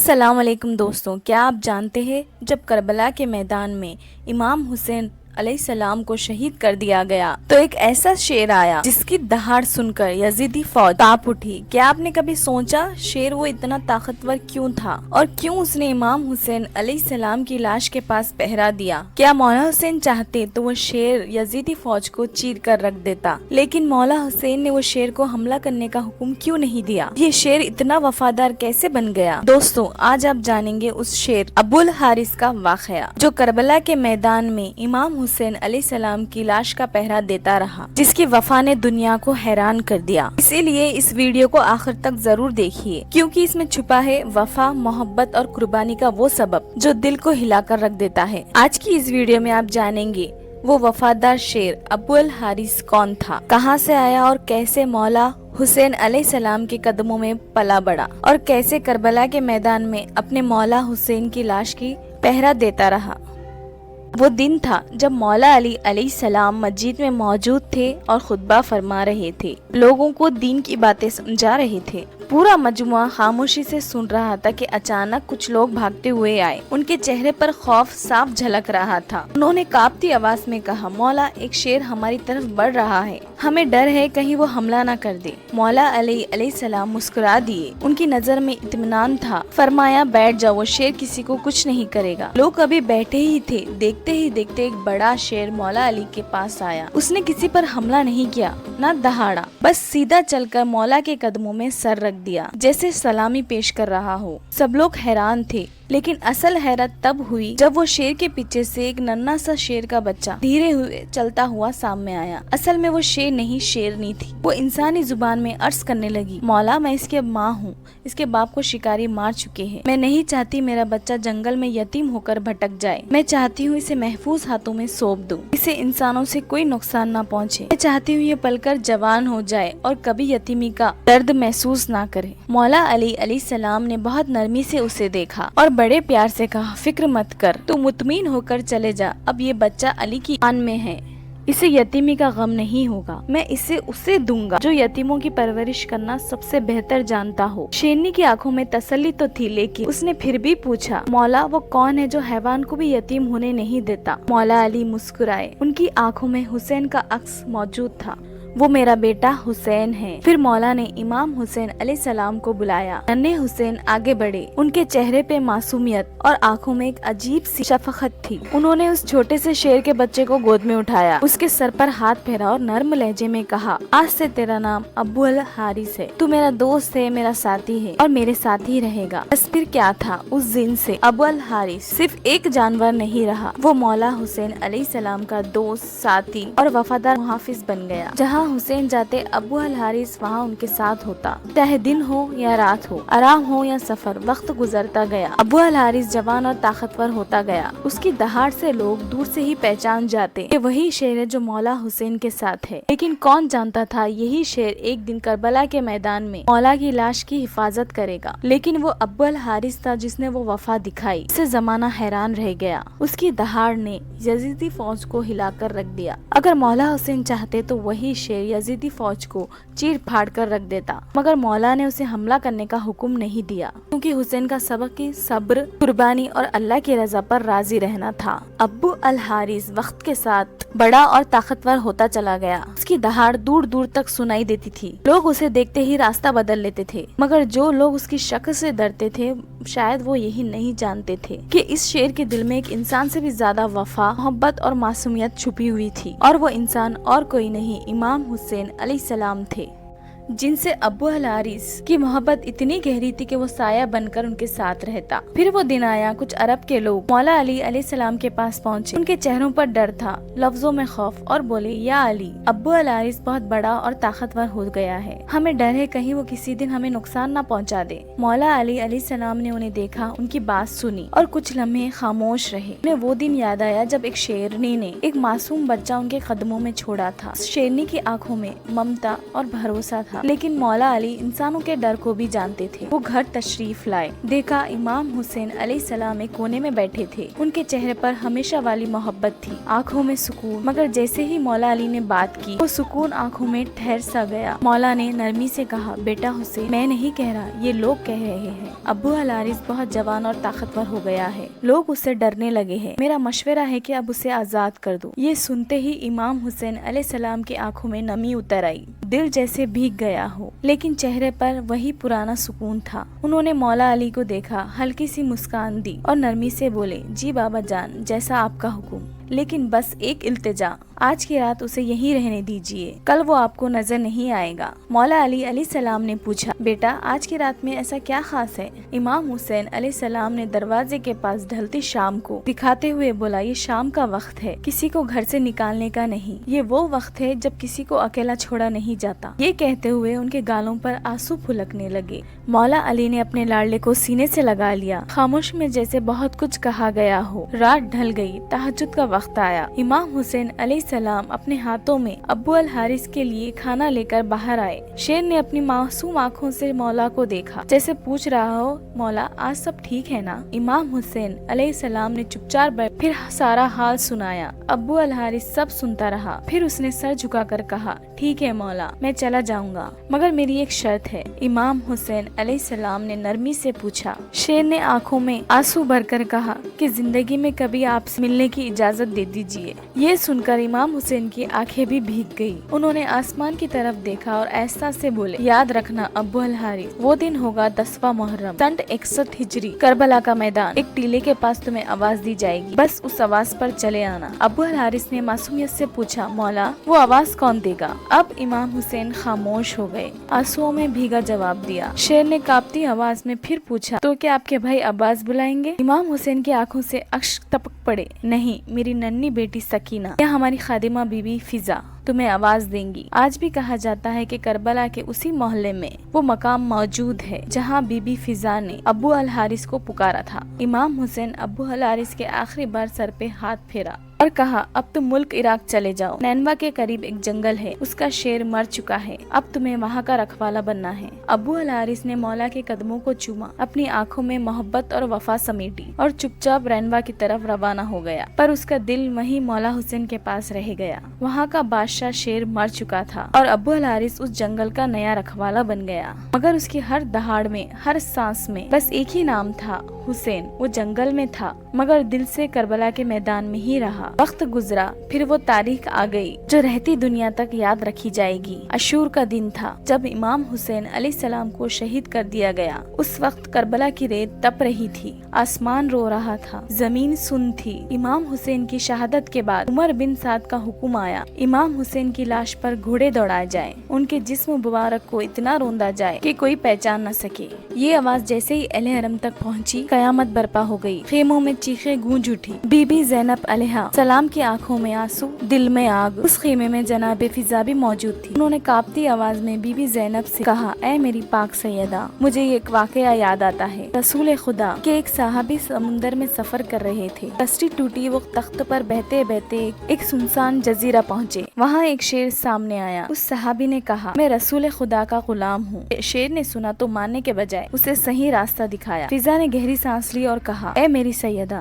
السلام علیکم دوستوں، کیا آپ جانتے ہیں جب کربلا کے میدان میں امام حسین علیہ السلام کو شہید کر دیا گیا تو ایک ایسا شیر آیا جس کی دہاڑ سن کر یزیدی فوج کانپ اٹھی۔ کیا آپ نے کبھی سوچا شیر وہ اتنا طاقتور کیوں تھا اور کیوں اس نے امام حسین علیہ السلام کی لاش کے پاس پہرا دیا؟ کیا مولا حسین چاہتے تو وہ شیر یزیدی فوج کو چیر کر رکھ دیتا، لیکن مولا حسین نے وہ شیر کو حملہ کرنے کا حکم کیوں نہیں دیا؟ یہ شیر اتنا وفادار کیسے بن گیا؟ دوستوں، آج آپ جانیں گے اس شیر ابو الحارث کا واقعہ جو کربلا کے میدان میں امام حسین علیہ السلام کی لاش کا پہرا دیتا رہا، جس کی وفا نے دنیا کو حیران کر دیا۔ اسی لیے اس ویڈیو کو آخر تک ضرور دیکھیے، کیونکہ اس میں چھپا ہے وفا، محبت اور قربانی کا وہ سبب جو دل کو ہلا کر رکھ دیتا ہے۔ آج کی اس ویڈیو میں آپ جانیں گے وہ وفادار شیر ابو الحارث کون تھا، کہاں سے آیا اور کیسے مولا حسین علیہ السلام کے قدموں میں پلا بڑھا، اور کیسے کربلا کے میدان میں اپنے مولا حسین کی لاش کی پہرا دیتا رہا۔ وہ دن تھا جب مولا علی علیہ السلام مسجد میں موجود تھے اور خطبہ فرما رہے تھے، لوگوں کو دین کی باتیں سمجھا رہے تھے۔ پورا مجموعہ خاموشی سے سن رہا تھا کہ اچانک کچھ لوگ بھاگتے ہوئے آئے۔ ان کے چہرے پر خوف صاف جھلک رہا تھا۔ انہوں نے کانپتی آواز میں کہا، مولا، ایک شیر ہماری طرف بڑھ رہا ہے، ہمیں ڈر ہے کہیں وہ حملہ نہ کر دے۔ مولا علی علیہ السلام مسکرا دیے، ان کی نظر میں اطمینان تھا۔ فرمایا، بیٹھ جاؤ، وہ شیر کسی کو کچھ نہیں کرے گا۔ لوگ ابھی بیٹھے ہی تھے، دیکھتے ہی دیکھتے ایک بڑا شیر مولا علی کے پاس آیا۔ اس نے کسی پر حملہ نہیں کیا، نہ دہاڑا، بس سیدھا چل کر مولا کے قدموں میں سر رکھ دیا، جیسے سلامی پیش کر رہا ہو۔ سب لوگ حیران تھے، لیکن اصل حیرت تب ہوئی جب وہ شیر کے پیچھے سے ایک ننھا سا شیر کا بچہ دھیرے ہوئے چلتا ہوا سامنے آیا۔ اصل میں وہ شیر نہیں، شیرنی تھی۔ وہ انسانی زبان میں عرض کرنے لگی، مولا، میں اس کی ماں ہوں، اس کے باپ کو شکاری مار چکے ہیں۔ میں نہیں چاہتی میرا بچہ جنگل میں یتیم ہو کر بھٹک جائے۔ میں چاہتی ہوں اسے محفوظ ہاتھوں میں سونپ دوں، اسے انسانوں سے کوئی نقصان نہ پہنچے۔ میں چاہتی ہوں یہ پل کر جوان ہو جائے اور کبھی یتیمی کا درد محسوس نہ کرے۔ مولا علی علیہ السلام نے بہت نرمی سے اسے دیکھا اور بڑے پیار سے کہا، فکر مت کر، تو مطمئن ہو کر چلے جا، اب یہ بچہ علی کی آن میں ہے، اسے یتیمی کا غم نہیں ہوگا۔ میں اسے دوں گا جو یتیموں کی پرورش کرنا سب سے بہتر جانتا ہو۔ شیرنی کی آنکھوں میں تسلی تو تھی، لیکن اس نے پھر بھی پوچھا، مولا، وہ کون ہے جو حیوان کو بھی یتیم ہونے نہیں دیتا؟ مولا علی مسکرائے، ان کی آنکھوں میں حسین کا عکس موجود تھا۔ وہ میرا بیٹا حسین ہے۔ پھر مولا نے امام حسین علیہ السلام کو بلایا۔ ننھے حسین آگے بڑھے، ان کے چہرے پہ معصومیت اور آنکھوں میں ایک عجیب سی شفقت تھی۔ انہوں نے اس چھوٹے سے شیر کے بچے کو گود میں اٹھایا، اس کے سر پر ہاتھ پھیرا اور نرم لہجے میں کہا، آج سے تیرا نام ابو الحارث ہے، تو میرا دوست ہے، میرا ساتھی ہے اور میرے ساتھ ہی رہے گا۔ بس پھر کیا تھا، اس دن سے ابو الحارث صرف ایک جانور نہیں رہا، وہ مولا حسین علیہ السلام کا دوست، ساتھی اور وفادار محافظ بن گیا۔ جہاں حسین جاتے ابو الحارث وہاں ان کے ساتھ ہوتا، چاہے دن ہو یا رات ہو، آرام ہو یا سفر، وقت گزرتا گیا۔ ابو الحارث جوان اور طاقتور ہوتا گیا۔ اس کی دہاڑ سے لوگ دور سے ہی پہچان جاتے کہ وہی شیر ہے جو مولا حسین کے ساتھ ہے۔ لیکن کون جانتا تھا یہی شیر ایک دن کربلا کے میدان میں مولا کی لاش کی حفاظت کرے گا۔ لیکن وہ ابو الحارث تھا جس نے وہ وفا دکھائی، اس سے زمانہ حیران رہ گیا۔ اس کی دہاڑ نے یزیدی فوج کو ہلا کر رکھ دیا۔ اگر مولا حسین چاہتے تو وہی شیر یزیدی فوج کو چیر پھاڑ کر رکھ دیتا، مگر مولا نے اسے حملہ کرنے کا حکم نہیں دیا، کیونکہ حسین کا سبق ہی صبر، قربانی اور اللہ کی رضا پر راضی رہنا تھا۔ ابو الحارث وقت کے ساتھ بڑا اور طاقتور ہوتا چلا گیا۔ اس کی دہاڑ دور دور تک سنائی دیتی تھی۔ لوگ اسے دیکھتے ہی راستہ بدل لیتے تھے، مگر جو لوگ اس کی شکل سے ڈرتے تھے شاید وہ یہی نہیں جانتے تھے کہ اس شیر کے دل میں ایک انسان سے بھی زیادہ وفا، محبت اور معصومیت چھپی ہوئی تھی، اور وہ انسان اور کوئی نہیں، امام حسین علیہ السلام تھے، جن سے ابو الحارث کی محبت اتنی گہری تھی کہ وہ سایہ بن کر ان کے ساتھ رہتا۔ پھر وہ دن آیا، کچھ عرب کے لوگ مولا علی علیہ السلام کے پاس پہنچے۔ ان کے چہروں پر ڈر تھا، لفظوں میں خوف، اور بولے، یا علی، ابو الحارث بہت بڑا اور طاقتور ہو گیا ہے، ہمیں ڈر ہے کہیں وہ کسی دن ہمیں نقصان نہ پہنچا دے۔ مولا علی علیہ السلام نے انہیں دیکھا، ان کی بات سنی اور کچھ لمحے خاموش رہے۔ انہیں وہ دن یاد آیا جب ایک شیرنی نے ایک معصوم بچہ ان کے قدموں میں چھوڑا تھا۔ شیرنی کی آنکھوں میں ممتا اور بھروسہ تھا، لیکن مولا علی انسانوں کے ڈر کو بھی جانتے تھے۔ وہ گھر تشریف لائے، دیکھا امام حسین علیہ السلام ایک کونے میں بیٹھے تھے۔ ان کے چہرے پر ہمیشہ والی محبت تھی، آنکھوں میں سکون، مگر جیسے ہی مولا علی نے بات کی وہ سکون آنکھوں میں ٹھہر سا گیا۔ مولا نے نرمی سے کہا، بیٹا حسین، میں نہیں کہہ رہا، یہ لوگ کہہ رہے ہیں۔ ابو الحارث بہت جوان اور طاقتور ہو گیا ہے، لوگ اس سے ڈرنے لگے ہیں، میرا مشورہ ہے کہ اب اسے آزاد کر دو۔ یہ سنتے ہی امام حسین علیہ السلام کی آنکھوں میں نمی اتر آئی، دل جیسے بھیگ گیا ہو، لیکن چہرے پر وہی پرانا سکون تھا۔ انہوں نے مولا علی کو دیکھا، ہلکی سی مسکان دی اور نرمی سے بولے، جی بابا جان، جیسا آپ کا حکم، لیکن بس ایک التجا، آج کی رات اسے یہیں رہنے دیجیے، کل وہ آپ کو نظر نہیں آئے گا۔ مولا علی علیہ السلام نے پوچھا، بیٹا آج کی رات میں ایسا کیا خاص ہے؟ امام حسین علیہ السلام نے دروازے کے پاس ڈھلتی شام کو دکھاتے ہوئے بولا، یہ شام کا وقت ہے، کسی کو گھر سے نکالنے کا نہیں، یہ وہ وقت ہے جب کسی کو اکیلا چھوڑا نہیں جاتا۔ یہ کہتے ہوئے ان کے گالوں پر آنسو پھلکنے لگے۔ مولا علی نے اپنے لاڈلے کو سینے سے لگا لیا، خاموش میں جیسے بہت کچھ کہا گیا ہو۔ رات ڈھل گئی، تہجد کا وقت آیا۔ امام حسین علیہ السلام اپنے ہاتھوں میں ابو الحارث کے لیے کھانا لے کر باہر آئے۔ شیر نے اپنی معصوم آنکھوں سے مولا کو دیکھا، جیسے پوچھ رہا ہو، مولا آج سب ٹھیک ہے نا؟ امام حسین علیہ السلام نے چپ چاپ پھر سارا حال سنایا۔ ابو الحارث سب سنتا رہا، پھر اس نے سر جھکا کر کہا، ٹھیک ہے مولا، میں چلا جاؤں گا، مگر میری ایک شرط ہے۔ امام حسین علیہ السلام نے نرمی سے پوچھا۔ شیر نے آنکھوں میں آنسو بھر کر کہا کہ زندگی میں کبھی آپ سے ملنے کی اجازت دے دیجیے۔ یہ سن کر امام حسین کی آنکھیں بھی بھیگ گئی۔ انہوں نے آسمان کی طرف دیکھا اور احساس سے بولے، یاد رکھنا ابو الحارث، وہ دن ہوگا 10واں محرم، سن 61 ہجری، کربلا کا میدان، ایک ٹیلے کے پاس تمہیں آواز دی جائے گی، بس اس آواز پر چلے آنا۔ ابو الحارث نے معصومیت سے پوچھا، مولا وہ آواز کون دے گا؟ اب امام حسین خاموش ہو گئے، آنسوؤں میں بھیگا جواب دیا۔ شیر نے کانپتی آواز میں پھر پوچھا، تو کیا آپ کے بھائی عباس بلائیں گے؟ امام حسین کی آنکھوں سے اشک ٹپک پڑے، نہیں، میری ننھی بیٹی سکینہ یا ہماری خادمہ بی بی فضا تمہیں آواز دیں گی۔ آج بھی کہا جاتا ہے کہ کربلا کے اسی محلے میں وہ مقام موجود ہے جہاں بی بی فضا نے ابو الحارث کو پکارا تھا۔ امام حسین ابو الحارث کے آخری بار سر پہ ہاتھ پھیرا اور کہا، اب تم ملک عراق چلے جاؤ، نینوا کے قریب ایک جنگل ہے، اس کا شیر مر چکا ہے، اب تمہیں وہاں کا رکھوالا بننا ہے۔ ابو الحارث نے مولا کے قدموں کو چوما، اپنی آنکھوں میں محبت اور وفا سمیٹی اور چپ چاپ نینوا کی طرف روانہ ہو گیا، پر اس کا دل وہیں مولا حسین کے پاس رہ گیا۔ وہاں کا بادشاہ شیر مر چکا تھا اور ابو الحارث اس جنگل کا نیا رکھوالا بن گیا، مگر اس کی ہر دہاڑ میں، ہر سانس میں بس ایک ہی نام تھا، حسین۔ وہ جنگل میں تھا مگر دل سے کربلا کے میدان میں ہی رہا۔ وقت گزرا، پھر وہ تاریخ آ گئی جو رہتی دنیا تک یاد رکھی جائے گی۔ عاشور کا دن تھا جب امام حسین علیہ السلام کو شہید کر دیا گیا۔ اس وقت کربلا کی ریت تپ رہی تھی، آسمان رو رہا تھا، زمین سن تھی۔ امام حسین کی شہادت کے بعد عمر بن سعد کا حکم آیا، امام حسین کی لاش پر گھوڑے دوڑائے جائیں، ان کے جسم مبارک کو اتنا روندا جائے کہ کوئی پہچان نہ سکے۔ یہ آواز جیسے ہی اہل حرم تک پہنچی، قیامت برپا ہو گئی، خیموں میں چیخیں گونج اٹھی۔ بی بی زینب علیہ السلام کی آنکھوں میں آنسو، دل میں آگ۔ اس خیمے میں جناب فضا بھی موجود تھی۔ انہوں نے کانپتی آواز میں بی بی زینب سے کہا، اے میری پاک سیدہ، مجھے یہ ایک واقعہ یاد آتا ہے۔ رسول خدا کے ایک صحابی سمندر میں سفر کر رہے تھے، کشتی ٹوٹی، وہ تخت پر بہتے بہتے ایک سنسان جزیرہ پہنچے۔ وہاں ایک شیر سامنے آیا۔ اس صحابی نے کہا، میں رسول خدا کا غلام ہوں۔ شیر نے سنا تو ماننے کے بجائے اسے صحیح راستہ دکھایا۔ فضا نے گہری سانس لی اور کہا، اے میری سیدہ،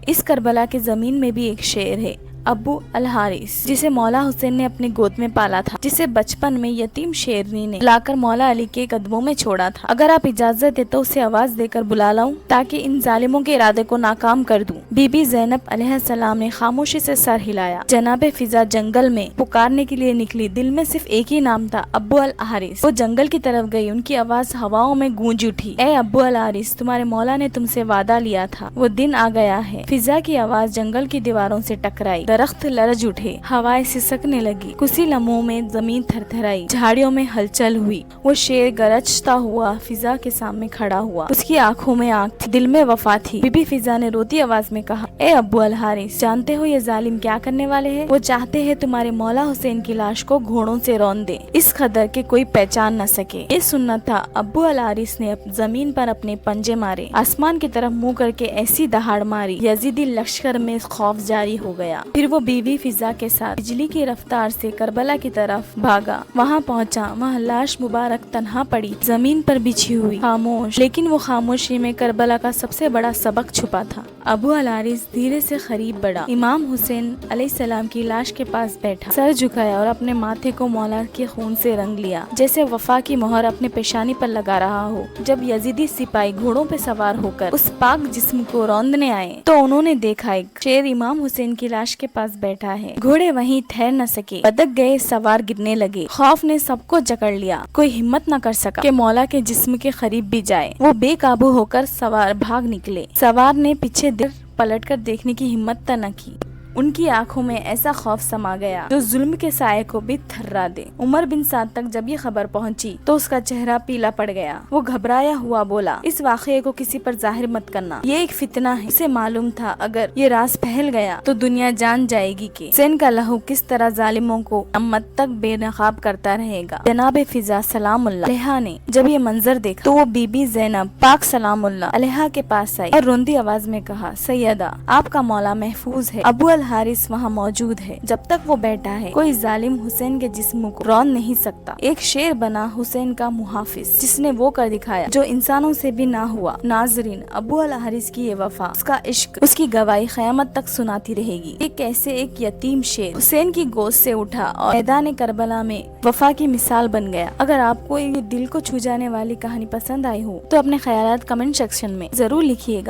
اس کربلا کے زمین میں بھی ایک شیر ہے، ابو الحارث، جسے مولا حسین نے اپنی گود میں پالا تھا، جسے بچپن میں یتیم شیرنی نے لا کر مولا علی کے قدموں میں چھوڑا تھا۔ اگر آپ اجازت دے تو اسے آواز دے کر بلا لاؤں تاکہ ان ظالموں کے ارادے کو ناکام کر دوں۔ بی بی زینب علیہ السلام نے خاموشی سے سر ہلایا۔ جناب فضا جنگل میں پکارنے کے لیے نکلی، دل میں صرف ایک ہی نام تھا، ابو الحارث۔ وہ جنگل کی طرف گئی، ان کی آواز ہواؤں میں گونج اٹھی، اے ابو الحارث، تمہارے مولا نے تم سے وعدہ لیا تھا، وہ دن آ گیا ہے۔ فضا کی آواز جنگل کی دیواروں سے ٹکرائی، درخت لرز اٹھے، ہوائیں سسکنے لگی، کچھ ہی لمحوں میں زمین تھر تھرائی، جھاڑیوں میں ہلچل ہوئی۔ وہ شیر گرجتا ہوا فضا کے سامنے کھڑا ہوا، اس کی آنکھوں میں آنکھ تھی، دل میں وفا تھی۔ بی بی فضا نے روتی آواز میں کہا، اے ابو الحارث، جانتے ہو یہ ظالم کیا کرنے والے ہیں؟ وہ چاہتے ہیں تمہارے مولا حسین کی لاش کو گھوڑوں سے رون دے، اس قدر کہ کوئی پہچان نہ سکے۔ یہ سننا تھا، ابو الحارث نے زمین پر اپنے پنجے مارے، آسمان کی طرف منہ کر کے ایسی دہاڑ ماری، یزیدی لشکر میں خوف جاری ہو گیا۔ پھر پھر وہ بیوی فضا کے ساتھ بجلی کی رفتار سے کربلا کی طرف بھاگا۔ وہاں پہنچا، وہاں لاش مبارک تنہا پڑی، زمین پر بچھی ہوئی، خاموش، لیکن وہ خاموشی میں کربلا کا سب سے بڑا سبق چھپا تھا۔ ابو الحارث دھیرے سے قریب بڑھا، امام حسین علیہ السلام کی لاش کے پاس بیٹھا، سر جھکایا اور اپنے ماتھے کو مولا کے خون سے رنگ لیا، جیسے وفا کی مہر اپنے پیشانی پر لگا رہا ہو۔ جب یزیدی سپاہی گھوڑوں پہ سوار ہو کر اس پاک جسم کو روندنے آئے تو انہوں نے دیکھا ایک شیر امام حسین کی لاش کے پاس بیٹھا ہے۔ گھوڑے وہیں ٹھہر نہ سکے، بدک گئے، سوار گرنے لگے، خوف نے سب کو جکڑ لیا، کوئی ہمت نہ کر سکا کہ مولا کے جسم کے قریب بھی جائے۔ وہ بے قابو ہو کر سوار بھاگ نکلے، سوار نے پیچھے پلٹ کر دیکھنے کی ہمت تک نہ کی۔ ان کی آنکھوں میں ایسا خوف سما گیا جو ظلم کے سائے کو بھی تھرا دے۔ عمر بن سعد تک جب یہ خبر پہنچی تو اس کا چہرہ پیلا پڑ گیا۔ وہ گھبرایا ہوا بولا، اس واقعے کو کسی پر ظاہر مت کرنا، یہ ایک فتنہ ہے۔ اسے معلوم تھا اگر یہ راز پھیل گیا تو دنیا جان جائے گی کہ حسین کا لہو کس طرح ظالموں کو امت تک بے نقاب کرتا رہے گا۔ جناب فضا سلام اللہ علیہا نے جب یہ منظر دیکھا تو وہ بی بی زینب پاک سلام اللہ علیہا کے پاس آئی اور روندی آواز میں کہا، سیدہ، آپ کا مولا محفوظ ہے، ابو الحارث وہاں موجود ہے، جب تک وہ بیٹھا ہے کوئی ظالم حسین کے جسم کو رون نہیں سکتا۔ ایک شیر بنا حسین کا محافظ جس نے وہ کر دکھایا جو انسانوں سے بھی نہ ہوا۔ ناظرین، ابو الحارث کی یہ وفا، اس کا عشق، اس کی گواہی قیامت تک سناتی رہے گی۔ یہ کیسے ایک یتیم شیر حسین کی گوشت سے اٹھا اور میدان کربلا میں وفا کی مثال بن گیا۔ اگر آپ کو یہ دل کو چھو جانے والی کہانی پسند آئی ہو تو اپنے خیالات کمنٹ سیکشن میں ضرور لکھیے گا۔